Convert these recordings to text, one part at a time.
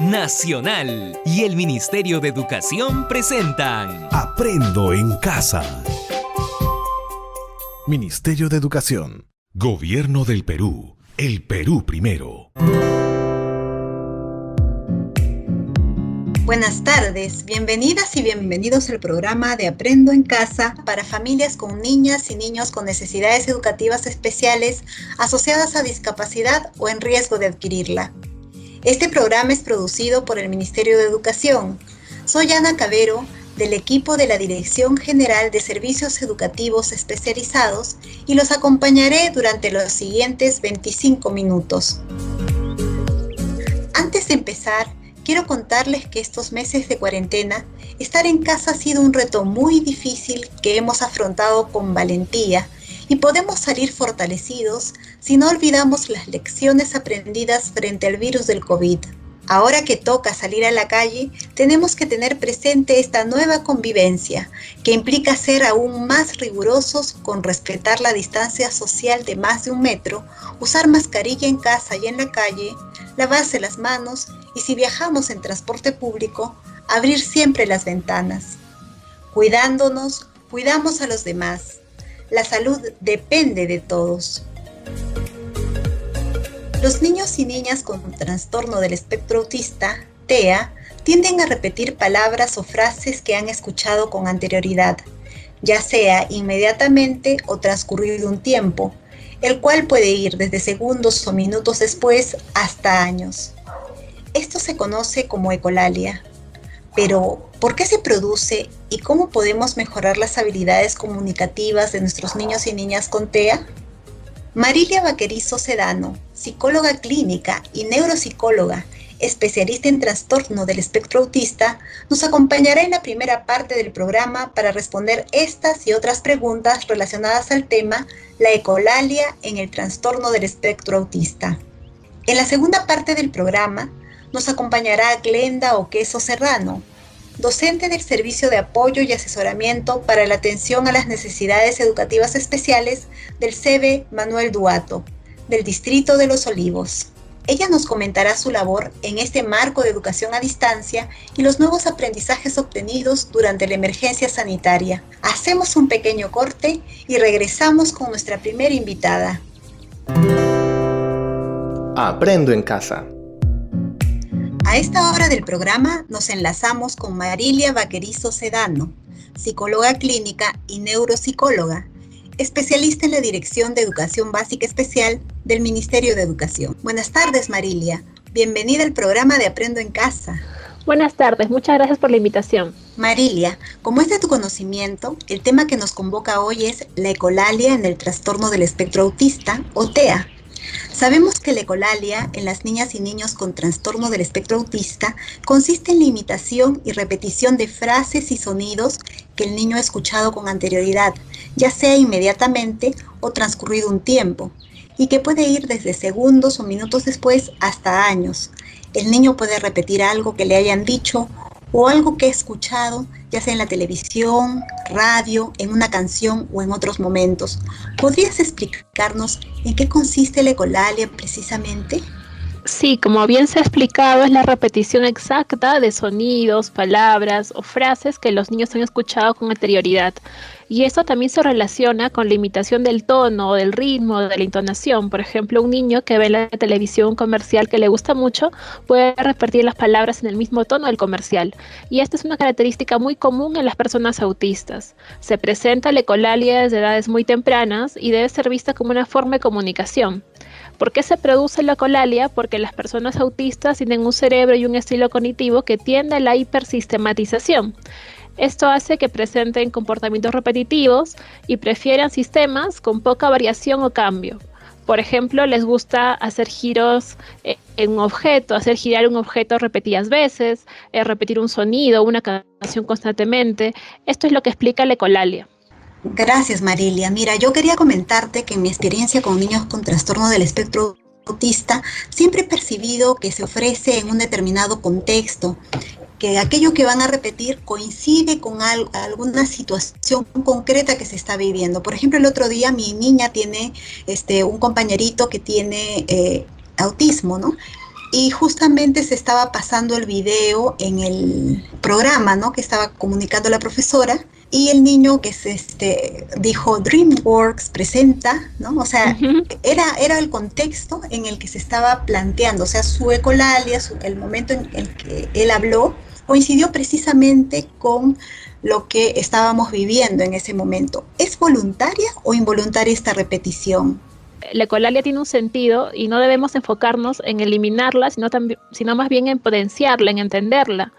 Nacional y el Ministerio de Educación presentan Aprendo en Casa. Ministerio de Educación. Gobierno del Perú. El Perú primero. Buenas tardes, bienvenidas y bienvenidos al programa de Aprendo en Casa para familias con niñas y niños con necesidades educativas especiales asociadas a discapacidad o en riesgo de adquirirla. Este programa es producido por el Ministerio de Educación. Soy Ana Cabero, del equipo de la Dirección General de Servicios Educativos Especializados y los acompañaré durante los siguientes 25 minutos. Antes de empezar, quiero contarles que estos meses de cuarentena, estar en casa ha sido un reto muy difícil que hemos afrontado con valentía y podemos salir fortalecidos si no olvidamos las lecciones aprendidas frente al virus del COVID. Ahora que toca salir a la calle, tenemos que tener presente esta nueva convivencia, que implica ser aún más rigurosos con respetar la distancia social de más de 1 metro, usar mascarilla en casa y en la calle, lavarse las manos y si viajamos en transporte público, abrir siempre las ventanas. Cuidándonos, cuidamos a los demás. La salud depende de todos. Los niños y niñas con trastorno del espectro autista, TEA, tienden a repetir palabras o frases que han escuchado con anterioridad, ya sea inmediatamente o transcurrido un tiempo, el cual puede ir desde segundos o minutos después hasta años. Esto se conoce como ecolalia. Pero, ¿por qué se produce y cómo podemos mejorar las habilidades comunicativas de nuestros niños y niñas con TEA? Marilia Vaquerizo Sedano, psicóloga clínica y neuropsicóloga, especialista en trastorno del espectro autista, nos acompañará en la primera parte del programa para responder estas y otras preguntas relacionadas al tema la ecolalia en el trastorno del espectro autista. En la segunda parte del programa, nos acompañará Glenda Oqueso Serrano, docente del Servicio de Apoyo y Asesoramiento para la Atención a las Necesidades Educativas Especiales del CEBE Manuel Duato, del Distrito de Los Olivos. Ella nos comentará su labor en este marco de educación a distancia y los nuevos aprendizajes obtenidos durante la emergencia sanitaria. Hacemos un pequeño corte y regresamos con nuestra primera invitada. Aprendo en Casa. A esta hora del programa nos enlazamos con Marilia Vaquerizo Sedano, psicóloga clínica y neuropsicóloga, especialista en la Dirección de Educación Básica Especial del Ministerio de Educación. Buenas tardes, Marilia. Bienvenida al programa de Aprendo en Casa. Buenas tardes, muchas gracias por la invitación. Marilia, como es de tu conocimiento, el tema que nos convoca hoy es la ecolalia en el trastorno del espectro autista, o TEA. Sabemos que la ecolalia en las niñas y niños con trastorno del espectro autista consiste en la imitación y repetición de frases y sonidos que el niño ha escuchado con anterioridad, ya sea inmediatamente o transcurrido un tiempo, y que puede ir desde segundos o minutos después hasta años. El niño puede repetir algo que le hayan dicho o algo que ha escuchado, ya sea en la televisión, radio, en una canción o en otros momentos. ¿Podrías explicarnos en qué consiste la ecolalia precisamente? Sí, como bien se ha explicado, es la repetición exacta de sonidos, palabras o frases que los niños han escuchado con anterioridad. Y esto también se relaciona con la imitación del tono, del ritmo, de la entonación. Por ejemplo, un niño que ve en la televisión un comercial que le gusta mucho puede repetir las palabras en el mismo tono del comercial. Y esta es una característica muy común en las personas autistas. Se presenta la ecolalia desde edades muy tempranas y debe ser vista como una forma de comunicación. ¿Por qué se produce la ecolalia? Porque las personas autistas tienen un cerebro y un estilo cognitivo que tiende a la hipersistematización. Esto hace que presenten comportamientos repetitivos y prefieran sistemas con poca variación o cambio. Por ejemplo, les gusta hacer giros en un objeto, hacer girar un objeto repetidas veces, repetir un sonido, una canción constantemente. Esto es lo que explica la ecolalia. Gracias, Marilia. Mira, yo quería comentarte que en mi experiencia con niños con trastorno del espectro autista, siempre he percibido que se ofrece en un determinado contexto, que aquello que van a repetir coincide con alguna situación concreta que se está viviendo. Por ejemplo, el otro día mi niña tiene un compañerito que tiene autismo, ¿no? y justamente se estaba pasando el video en el programa, ¿no?, que estaba comunicando la profesora, y el niño que dijo DreamWorks presenta, ¿no? O sea, era el contexto en el que se estaba planteando, o sea, su ecolalia, el momento en el que él habló, coincidió precisamente con lo que estábamos viviendo en ese momento. ¿Es voluntaria o involuntaria esta repetición? La ecolalia tiene un sentido y no debemos enfocarnos en eliminarla, sino más bien en potenciarla, en entenderla.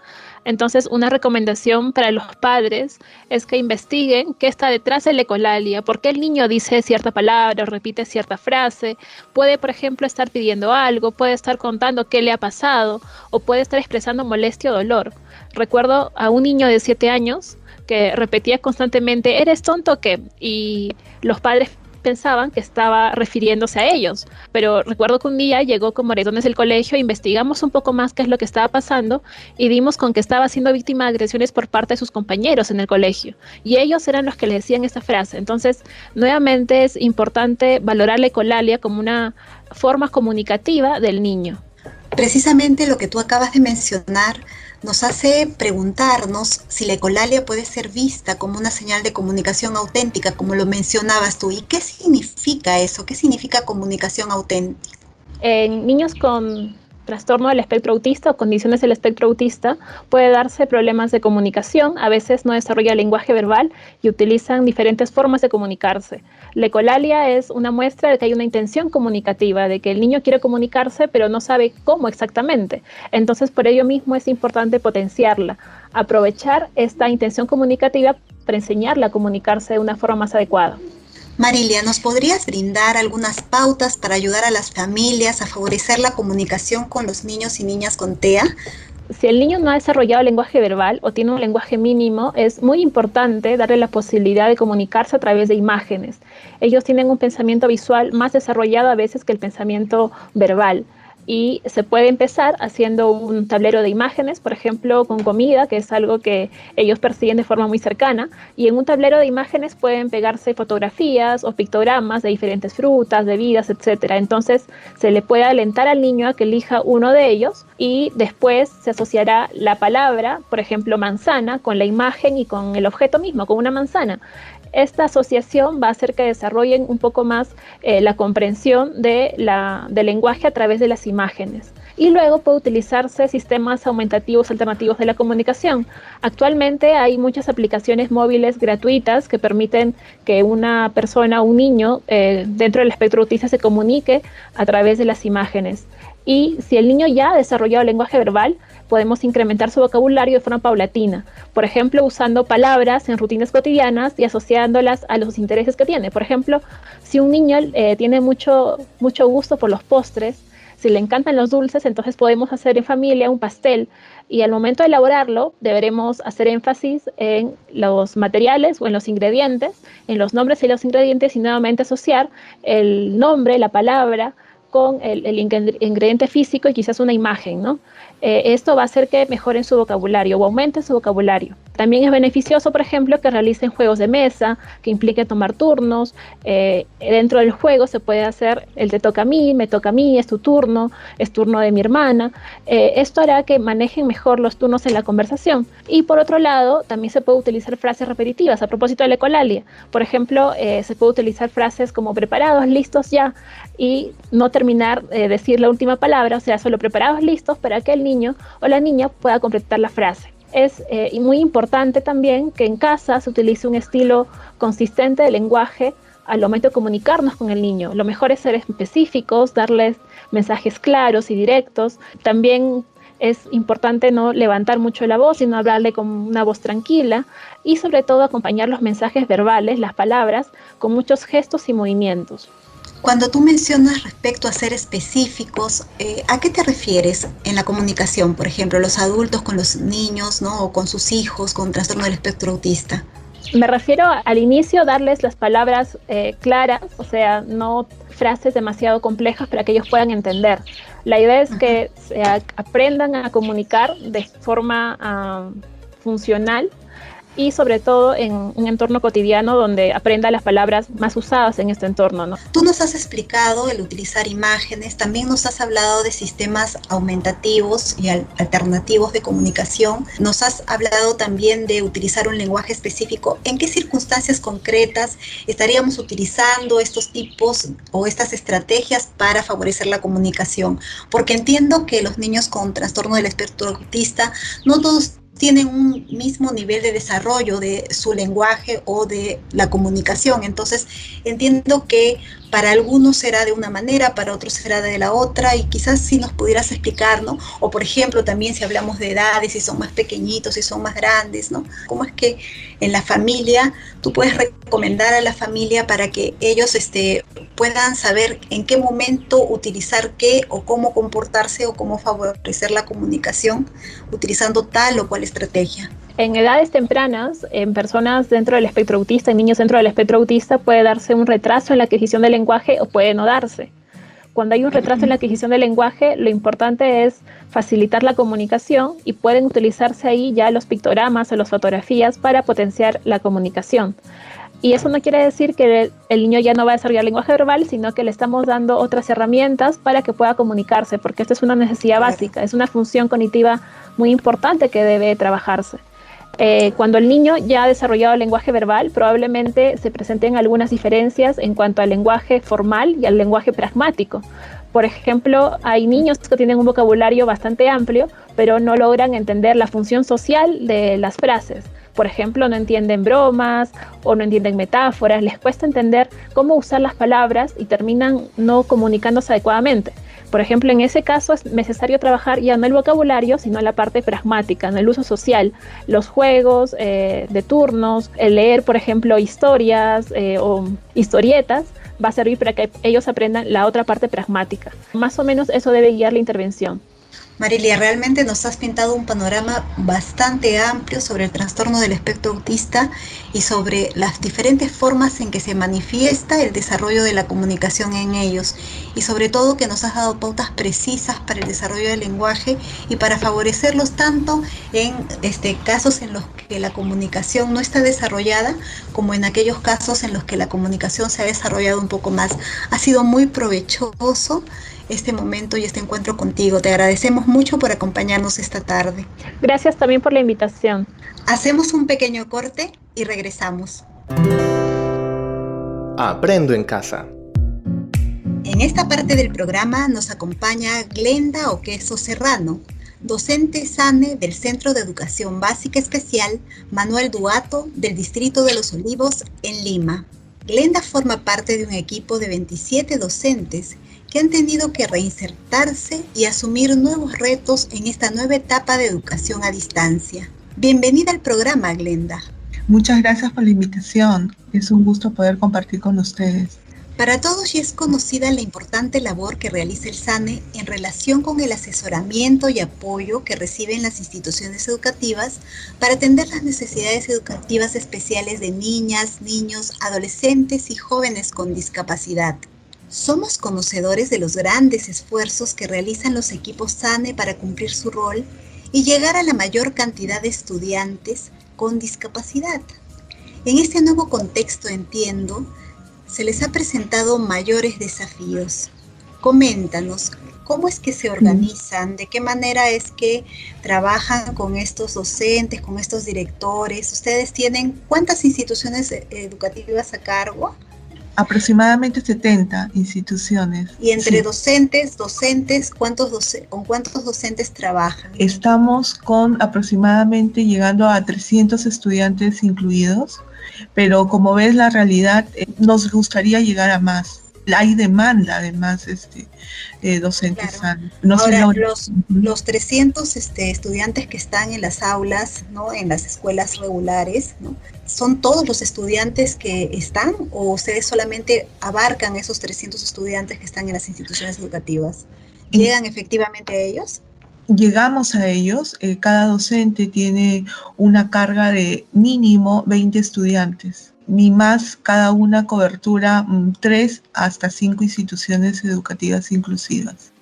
Entonces, una recomendación para los padres es que investiguen qué está detrás de la ecolalia, por qué el niño dice cierta palabra o repite cierta frase. Puede, por ejemplo, estar pidiendo algo, puede estar contando qué le ha pasado o puede estar expresando molestia o dolor. Recuerdo a un niño de 7 años que repetía constantemente, ¿eres tonto o qué? Y los padres pensaban que estaba refiriéndose a ellos, pero recuerdo que un día llegó con moretones del colegio, investigamos un poco más qué es lo que estaba pasando y dimos con que estaba siendo víctima de agresiones por parte de sus compañeros en el colegio, y ellos eran los que le decían esta frase. Entonces, nuevamente es importante valorar la ecolalia como una forma comunicativa del niño. Precisamente lo que tú acabas de mencionar nos hace preguntarnos si la ecolalia puede ser vista como una señal de comunicación auténtica, como lo mencionabas tú. ¿Y qué significa eso? ¿Qué significa comunicación auténtica? En niños con trastorno del espectro autista o condiciones del espectro autista puede darse problemas de comunicación, a veces no desarrolla lenguaje verbal y utilizan diferentes formas de comunicarse. La ecolalia es una muestra de que hay una intención comunicativa, de que el niño quiere comunicarse pero no sabe cómo exactamente. Entonces, por ello mismo es importante potenciarla, aprovechar esta intención comunicativa para enseñarla a comunicarse de una forma más adecuada. Marilia, ¿nos podrías brindar algunas pautas para ayudar a las familias a favorecer la comunicación con los niños y niñas con TEA? Si el niño no ha desarrollado lenguaje verbal o tiene un lenguaje mínimo, es muy importante darle la posibilidad de comunicarse a través de imágenes. Ellos tienen un pensamiento visual más desarrollado a veces que el pensamiento verbal. Y se puede empezar haciendo un tablero de imágenes, por ejemplo, con comida, que es algo que ellos persiguen de forma muy cercana, y en un tablero de imágenes pueden pegarse fotografías o pictogramas de diferentes frutas, bebidas, etc. Entonces se le puede alentar al niño a que elija uno de ellos y después se asociará la palabra, por ejemplo, manzana, con la imagen y con el objeto mismo, con una manzana. Esta asociación va a hacer que desarrollen un poco más la comprensión del lenguaje a través de las imágenes. Y luego puede utilizarse sistemas aumentativos alternativos de la comunicación. Actualmente hay muchas aplicaciones móviles gratuitas que permiten que una persona, un niño, dentro del espectro autista se comunique a través de las imágenes. Y si el niño ya ha desarrollado lenguaje verbal, podemos incrementar su vocabulario de forma paulatina. Por ejemplo, usando palabras en rutinas cotidianas y asociándolas a los intereses que tiene. Por ejemplo, si un niño tiene mucho gusto por los postres, si le encantan los dulces, entonces podemos hacer en familia un pastel. Y al momento de elaborarlo, deberemos hacer énfasis en los materiales o en los ingredientes, en los nombres y los ingredientes, y nuevamente asociar el nombre, la palabra, con el ingrediente físico y quizás una imagen, ¿no? Esto va a hacer que mejoren su vocabulario o aumenten su vocabulario. También es beneficioso, por ejemplo, que realicen juegos de mesa, que implique tomar turnos. Dentro del juego se puede hacer el te toca a mí, me toca a mí, es tu turno, es turno de mi hermana. Esto hará que manejen mejor los turnos en la conversación. Y por otro lado, también se puede utilizar frases repetitivas a propósito de la ecolalia. Por ejemplo, se puede utilizar frases como preparados, listos ya, y no terminar de decir la última palabra, o sea, solo preparados, listos, para que el niño o la niña pueda completar la frase. Es muy importante también que en casa se utilice un estilo consistente de lenguaje al momento de comunicarnos con el niño. Lo mejor es ser específicos, darles mensajes claros y directos. También es importante no levantar mucho la voz, sino hablarle con una voz tranquila y sobre todo acompañar los mensajes verbales, las palabras, con muchos gestos y movimientos. Cuando tú mencionas respecto a ser específicos, ¿a qué te refieres en la comunicación? Por ejemplo, los adultos con los niños, ¿no? O con sus hijos con trastorno del espectro autista. Me refiero al inicio darles las palabras claras, o sea, no frases demasiado complejas para que ellos puedan entender. La idea es que aprendan a comunicar de forma funcional y sobre todo en un entorno cotidiano donde aprenda las palabras más usadas en este entorno, ¿no? Tú nos has explicado el utilizar imágenes, también nos has hablado de sistemas aumentativos y alternativos de comunicación, nos has hablado también de utilizar un lenguaje específico. ¿En qué circunstancias concretas estaríamos utilizando estos tipos o estas estrategias para favorecer la comunicación? Porque entiendo que los niños con trastorno del espectro autista no todos tienen un mismo nivel de desarrollo de su lenguaje o de la comunicación. Entonces, entiendo que para algunos será de una manera, para otros será de la otra, y quizás si nos pudieras explicar, ¿no? O por ejemplo, también si hablamos de edades, si son más pequeñitos, si son más grandes, ¿no? ¿Cómo es que en la familia tú puedes recomendar a la familia para que ellos puedan saber en qué momento utilizar qué, o cómo comportarse, o cómo favorecer la comunicación utilizando tal o cual estrategia? En edades tempranas, en personas dentro del espectro autista, en niños dentro del espectro autista, puede darse un retraso en la adquisición del lenguaje o puede no darse. Cuando hay un retraso en la adquisición del lenguaje, lo importante es facilitar la comunicación y pueden utilizarse ahí ya los pictogramas o las fotografías para potenciar la comunicación. Y eso no quiere decir que el niño ya no va a desarrollar lenguaje verbal, sino que le estamos dando otras herramientas para que pueda comunicarse, porque esta es una necesidad básica, es una función cognitiva muy importante que debe trabajarse. Cuando el niño ya ha desarrollado el lenguaje verbal, probablemente se presenten algunas diferencias en cuanto al lenguaje formal y al lenguaje pragmático. Por ejemplo, hay niños que tienen un vocabulario bastante amplio, pero no logran entender la función social de las frases. Por ejemplo, no entienden bromas o no entienden metáforas, les cuesta entender cómo usar las palabras y terminan no comunicándose adecuadamente. Por ejemplo, en ese caso es necesario trabajar ya no el vocabulario, sino la parte pragmática, en el uso social, los juegos de turnos, el leer, por ejemplo, historias o historietas, va a servir para que ellos aprendan la otra parte pragmática. Más o menos eso debe guiar la intervención. Marilia, realmente nos has pintado un panorama bastante amplio sobre el trastorno del espectro autista y sobre las diferentes formas en que se manifiesta el desarrollo de la comunicación en ellos, y sobre todo que nos has dado pautas precisas para el desarrollo del lenguaje y para favorecerlos tanto en casos en los que la comunicación no está desarrollada como en aquellos casos en los que la comunicación se ha desarrollado un poco más. Ha sido muy provechoso este momento y este encuentro contigo. Te agradecemos mucho por acompañarnos esta tarde. Gracias también por la invitación. Hacemos un pequeño corte y regresamos. Aprendo en casa. En esta parte del programa nos acompaña Glenda Oqueso Serrano, docente SANE del Centro de Educación Básica Especial Manuel Duato del Distrito de Los Olivos en Lima. Glenda forma parte de un equipo de 27 docentes que han tenido que reinsertarse y asumir nuevos retos en esta nueva etapa de educación a distancia. Bienvenida al programa, Glenda. Muchas gracias por la invitación. Es un gusto poder compartir con ustedes. Para todos ya es conocida la importante labor que realiza el SANE en relación con el asesoramiento y apoyo que reciben las instituciones educativas para atender las necesidades educativas especiales de niñas, niños, adolescentes y jóvenes con discapacidad. Somos conocedores de los grandes esfuerzos que realizan los equipos SANE para cumplir su rol y llegar a la mayor cantidad de estudiantes con discapacidad. En este nuevo contexto, entiendo, se les ha presentado mayores desafíos. Coméntanos, ¿cómo es que se organizan? ¿De qué manera es que trabajan con estos docentes, con estos directores? ¿Ustedes tienen cuántas instituciones educativas a cargo? Aproximadamente 70 instituciones. Y entre sí. docentes, ¿con cuántos docentes trabajan? Estamos con aproximadamente llegando a 300 estudiantes incluidos, pero como ves la realidad nos gustaría llegar a más. Hay demanda además docentes. Claro. No ahora, los 300 estudiantes que están en las aulas, ¿no? En las escuelas regulares, ¿no? ¿Son todos los estudiantes que están o ustedes solamente abarcan esos 300 estudiantes que están en las instituciones educativas? ¿Llegan efectivamente a ellos? Llegamos a ellos. Cada docente tiene una carga de mínimo 20 estudiantes. Ni más, cada una cobertura 3 hasta 5 instituciones educativas inclusivas.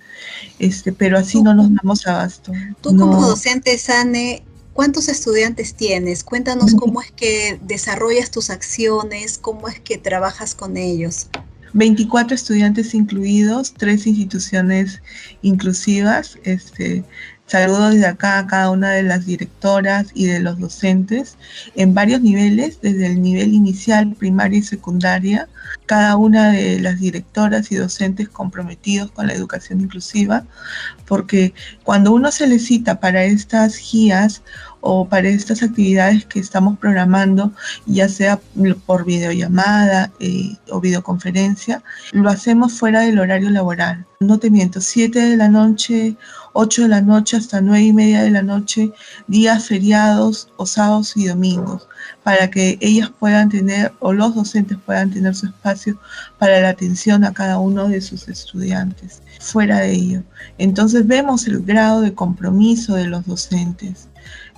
Pero así no nos damos abasto. Tú como docente SANE, ¿Cuántos estudiantes tienes? Cuéntanos cómo es que desarrollas tus acciones, cómo es que trabajas con ellos. 24 estudiantes incluidos, 3 instituciones inclusivas. Saludo desde acá a cada una de las directoras y de los docentes en varios niveles, desde el nivel inicial, primaria y secundaria. Cada una de las directoras y docentes comprometidos con la educación inclusiva, porque cuando uno se le cita para estas guías o para estas actividades que estamos programando, ya sea por videollamada o videoconferencia, lo hacemos fuera del horario laboral. No te miento, 7 de la noche, 8 de la noche hasta 9:30 de la noche, días feriados o sábados y domingos, para que ellas puedan tener, o los docentes puedan tener su espacio para la atención a cada uno de sus estudiantes. Fuera de ello, entonces vemos el grado de compromiso de los docentes.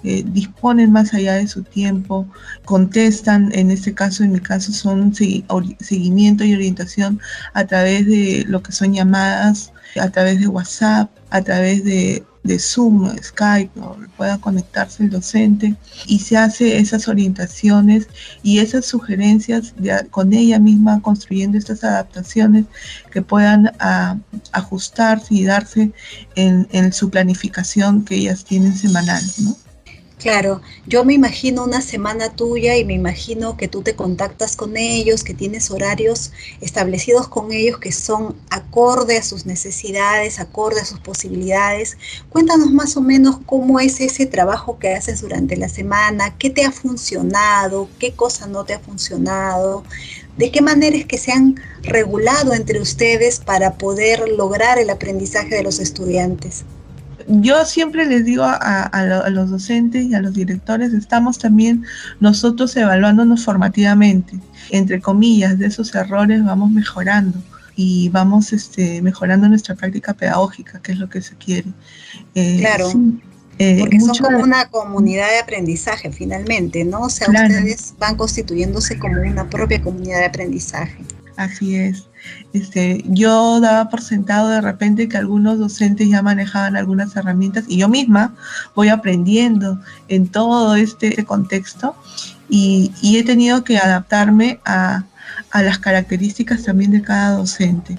Disponen más allá de su tiempo, contestan, en mi caso son seguimiento y orientación a través de lo que son llamadas, a través de WhatsApp, a través de Zoom, Skype, o pueda conectarse el docente y se hace esas orientaciones y esas sugerencias con ella misma, construyendo estas adaptaciones que puedan ajustarse y darse en su planificación que ellas tienen semanal, ¿no? Claro, yo me imagino una semana tuya y me imagino que tú te contactas con ellos, que tienes horarios establecidos con ellos que son acorde a sus necesidades, acorde a sus posibilidades. Cuéntanos más o menos cómo es ese trabajo que haces durante la semana, qué te ha funcionado, qué cosa no te ha funcionado, de qué manera es que se han regulado entre ustedes para poder lograr el aprendizaje de los estudiantes. Yo siempre les digo a los docentes y a los directores, estamos también nosotros evaluándonos formativamente. Entre comillas, de esos errores vamos mejorando y vamos mejorando nuestra práctica pedagógica, que es lo que se quiere. Claro, sí, porque son como una comunidad de aprendizaje finalmente, ¿no? O sea, claro, ustedes van constituyéndose como una propia comunidad de aprendizaje. Así es. Yo daba por sentado de repente que algunos docentes ya manejaban algunas herramientas y yo misma voy aprendiendo en todo este contexto y he tenido que adaptarme a las características también de cada docente.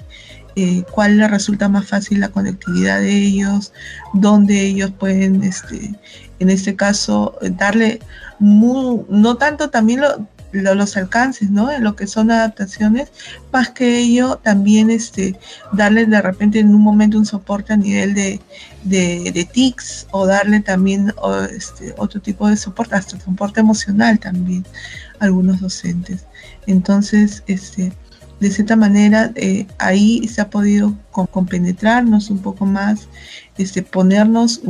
Cuál les resulta más fácil la conectividad de ellos, dónde ellos pueden, en este caso, darle no tanto también los alcances, ¿no? En lo que son adaptaciones, más que ello también darle de repente en un momento un soporte a nivel de TICs o darle también otro tipo de soporte, hasta soporte emocional también a algunos docentes. Entonces, de cierta manera, ahí se ha podido compenetrarnos un poco más, ponernos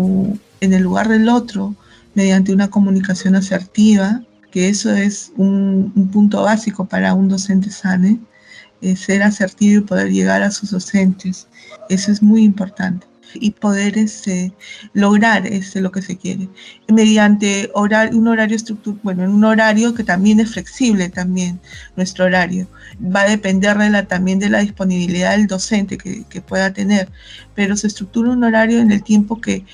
en el lugar del otro mediante una comunicación asertiva, que eso es un punto básico para un docente SANE, ser asertivo y poder llegar a sus docentes. Eso es muy importante. Y poder lograr lo que se quiere. Mediante un horario en un horario que también es flexible también, nuestro horario. Va a depender también de la disponibilidad del docente que pueda tener, pero se estructura un horario en el tiempo que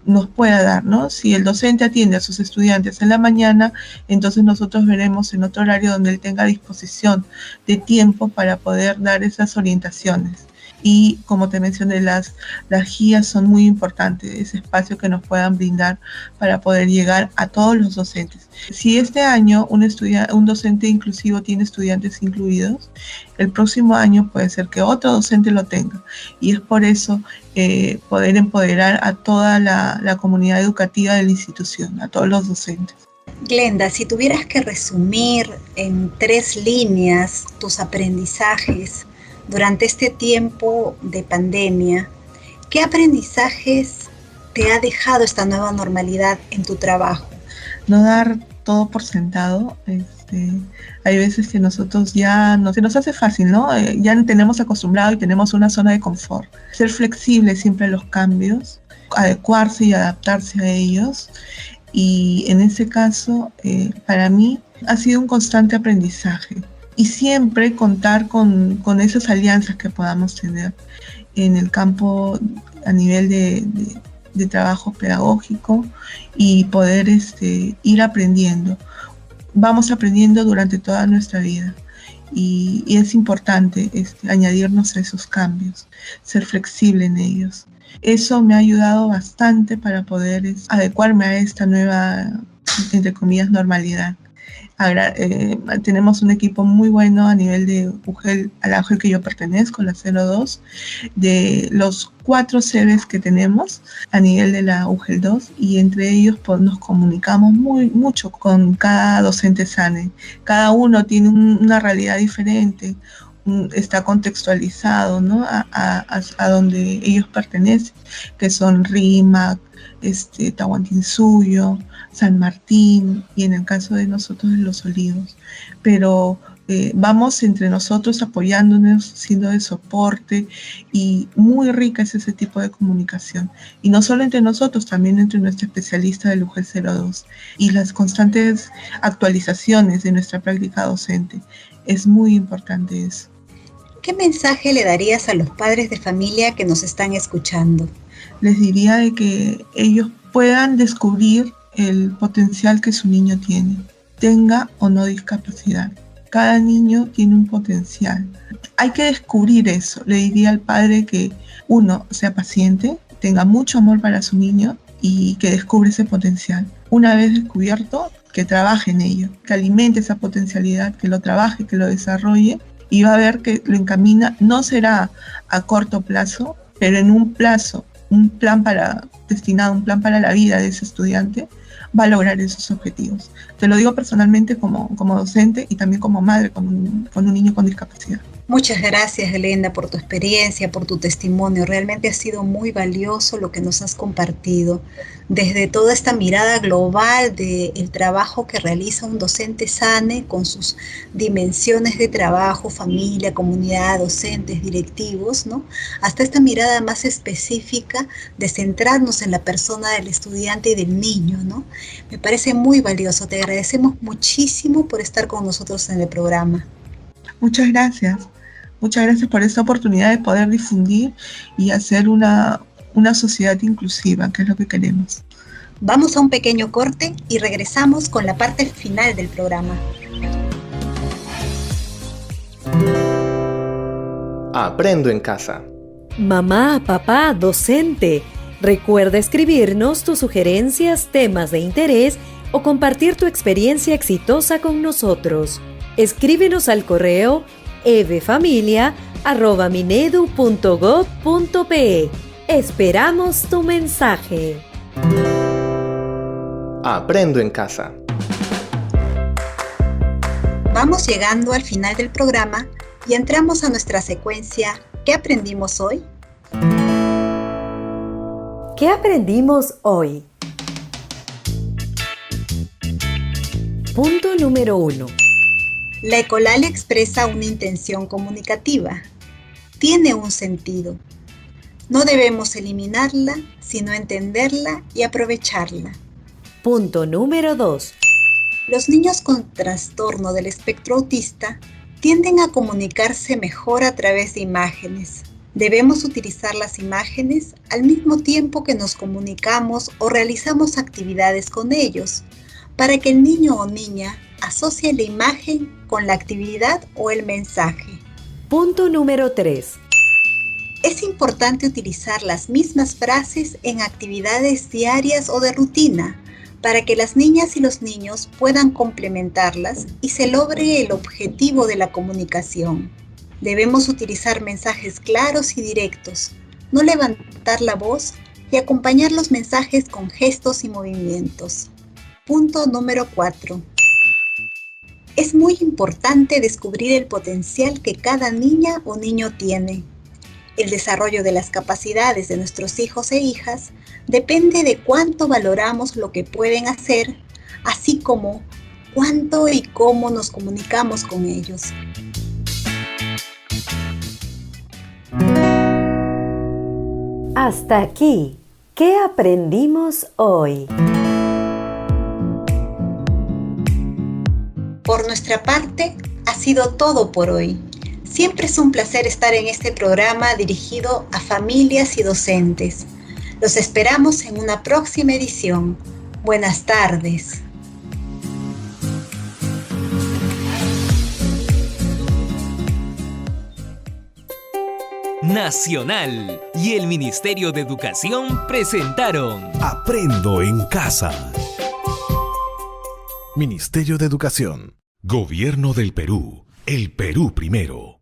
nos pueda dar, ¿no? Si el docente atiende a sus estudiantes en la mañana, entonces nosotros veremos en otro horario donde él tenga disposición de tiempo para poder dar esas orientaciones. Y como te mencioné, las guías son muy importantes, ese espacio que nos puedan brindar para poder llegar a todos los docentes. Si este año un docente inclusivo tiene estudiantes incluidos, el próximo año puede ser que otro docente lo tenga. Y es por eso poder empoderar a toda la comunidad educativa de la institución, a todos los docentes. Glenda, si tuvieras que resumir en 3 líneas tus aprendizajes durante este tiempo de pandemia, ¿qué aprendizajes te ha dejado esta nueva normalidad en tu trabajo? No dar todo por sentado. Hay veces que nosotros se nos hace fácil, ¿no? Ya tenemos acostumbrado y tenemos una zona de confort. Ser flexible siempre a los cambios, adecuarse y adaptarse a ellos. Y en ese caso, para mí, ha sido un constante aprendizaje. Y siempre contar con esas alianzas que podamos tener en el campo a nivel de de trabajo pedagógico y poder ir aprendiendo. Vamos aprendiendo durante toda nuestra vida y es importante añadirnos a esos cambios, ser flexible en ellos. Eso me ha ayudado bastante para poder adecuarme a esta nueva, entre comillas, normalidad. Tenemos un equipo muy bueno a nivel de UGEL, a la UGEL que yo pertenezco, la 02, de los 4 sedes que tenemos a nivel de la UGEL 2, y entre ellos pues, nos comunicamos mucho con cada docente SANE. Cada uno tiene una realidad diferente, está contextualizado, ¿no? a donde ellos pertenecen, que son RIMAC, Tahuantinsuyo, San Martín, y en el caso de nosotros de Los Olivos. Pero vamos entre nosotros apoyándonos, siendo de soporte, y muy rica es ese tipo de comunicación. Y no solo entre nosotros, también entre nuestra especialista del UGEL 02 y las constantes actualizaciones de nuestra práctica docente. Es muy importante eso. ¿Qué mensaje le darías a los padres de familia que nos están escuchando? Les diría de que ellos puedan descubrir el potencial que su niño tiene, tenga o no discapacidad. Cada niño tiene un potencial. Hay que descubrir eso. Le diría al padre que uno sea paciente, tenga mucho amor para su niño y que descubra ese potencial. Una vez descubierto, que trabaje en ello, que alimente esa potencialidad, que lo trabaje, que lo desarrolle, y va a ver que lo encamina. No será a corto plazo, pero en un plazo, un plan para la vida de ese estudiante, va a lograr esos objetivos. Te lo digo personalmente como docente y también como madre con un niño con discapacidad. Muchas gracias, Glenda, por tu experiencia, por tu testimonio. Realmente ha sido muy valioso lo que nos has compartido. Desde toda esta mirada global del trabajo que realiza un docente SANE con sus dimensiones de trabajo, familia, comunidad, docentes, directivos, ¿no? Hasta esta mirada más específica de centrarnos en la persona del estudiante y del niño, ¿no? Me parece muy valioso. Te agradecemos muchísimo por estar con nosotros en el programa. Muchas gracias. Muchas gracias por esta oportunidad de poder difundir y hacer una sociedad inclusiva, que es lo que queremos. Vamos a un pequeño corte y regresamos con la parte final del programa. Aprendo en casa. Mamá, papá, docente, recuerda escribirnos tus sugerencias, temas de interés o compartir tu experiencia exitosa con nosotros. Escríbenos al correo evefamilia@minedu.gov.pe. Esperamos tu mensaje. Aprendo en casa. Vamos llegando al final del programa y entramos a nuestra secuencia ¿Qué aprendimos hoy? ¿Qué aprendimos hoy? Punto número 1. La ecolalia expresa una intención comunicativa. Tiene un sentido. No debemos eliminarla, sino entenderla y aprovecharla. Punto número 2. Los niños con trastorno del espectro autista tienden a comunicarse mejor a través de imágenes. Debemos utilizar las imágenes al mismo tiempo que nos comunicamos o realizamos actividades con ellos, para que el niño o niña asocie la imagen con la actividad o el mensaje. Punto número 3. Es importante utilizar las mismas frases en actividades diarias o de rutina para que las niñas y los niños puedan complementarlas y se logre el objetivo de la comunicación. Debemos utilizar mensajes claros y directos, no levantar la voz y acompañar los mensajes con gestos y movimientos. Punto número 4. Es muy importante descubrir el potencial que cada niña o niño tiene. El desarrollo de las capacidades de nuestros hijos e hijas depende de cuánto valoramos lo que pueden hacer, así como cuánto y cómo nos comunicamos con ellos. Hasta aquí, ¿qué aprendimos hoy? Por nuestra parte, ha sido todo por hoy. Siempre es un placer estar en este programa dirigido a familias y docentes. Los esperamos en una próxima edición. Buenas tardes. Nacional y el Ministerio de Educación presentaron Aprendo en casa. Ministerio de Educación. Gobierno del Perú. El Perú primero.